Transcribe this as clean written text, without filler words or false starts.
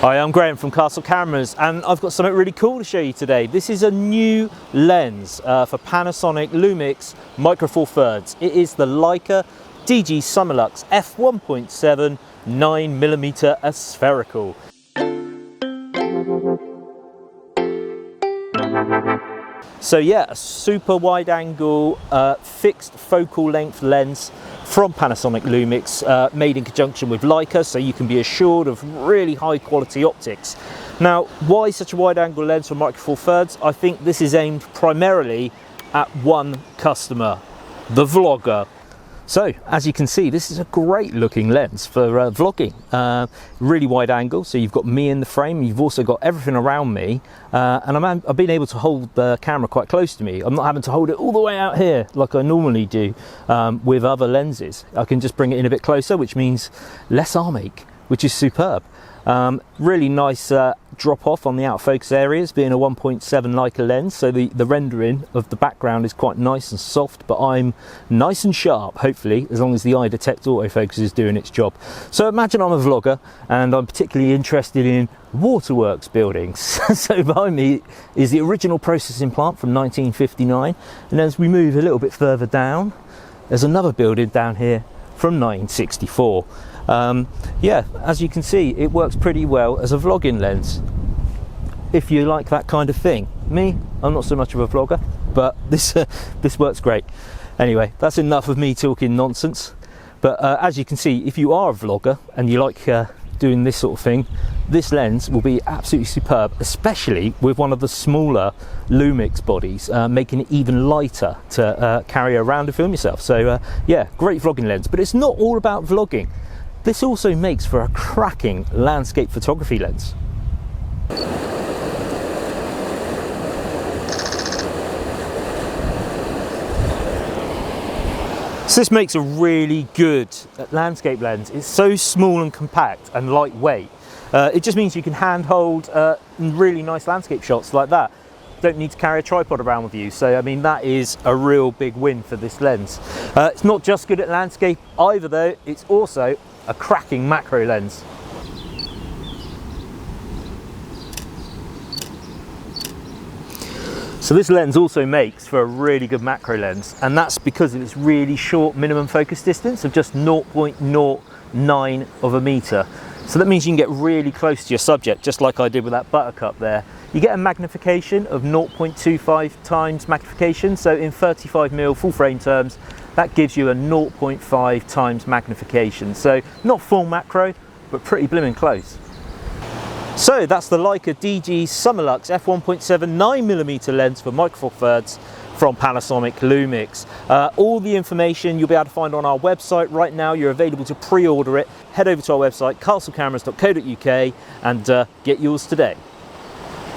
Hi, I'm Graham from Castle Cameras, and I've got something really cool to show you today. This is a new lens for Panasonic Lumix Micro Four Thirds. It is the Leica DG Summilux f1.7 9mm aspherical. So yeah, a super wide angle fixed focal length lens from Panasonic Lumix, made in conjunction with Leica, so you can be assured of really high quality optics. Now, why such a wide angle lens for Micro Four Thirds? I think this is aimed primarily at one customer, the vlogger. So, as you can see, this is a great looking lens for vlogging. Really wide angle, so you've got me in the frame, you've also got everything around me, and I've been able to hold the camera quite close to me. I'm not having to hold it all the way out here like I normally do with other lenses. I can just bring it in a bit closer, which means less arm ache, which is superb. Really nice drop off on the out of focus areas, being a 1.7 Leica lens, so the rendering of the background is quite nice and soft, but I'm nice and sharp, hopefully, as long as the eye detect autofocus is doing its job. So imagine I'm a vlogger and I'm particularly interested in waterworks buildings. So behind me is the original processing plant from 1959, and as we move a little bit further down, there's another building down here from 1964. Yeah, as you can see, it works pretty well as a vlogging lens, if you like that kind of thing. Me, I'm not so much of a vlogger, but this works great. Anyway, that's enough of me talking nonsense. But as you can see, if you are a vlogger and you like doing this sort of thing, this lens will be absolutely superb, especially with one of the smaller Lumix bodies, making it even lighter to carry around and film yourself. So yeah, great vlogging lens. But it's not all about vlogging. This also makes for a cracking landscape photography lens. So this makes a really good landscape lens. It's so small and compact and lightweight. It just means you can handhold really nice landscape shots like that. Don't need to carry a tripod around with you. So I mean, that is a real big win for this lens. It's not just good at landscape either though, it's also a cracking macro lens. So this lens also makes for a really good macro lens, and that's because of its really short minimum focus distance of just 0.09 of a meter. So that means you can get really close to your subject, just like I did with that buttercup there. You get a magnification of 0.25 times magnification, so in 35mm full frame terms, that gives you a 0.5 times magnification. So not full macro, but pretty blimmin' close. So that's the Leica DG Summilux f1.7 9mm lens for Micro Four Thirds from Panasonic Lumix. All the information you'll be able to find on our website right now. You're available to pre-order it. Head over to our website, castlecameras.co.uk, and get yours today.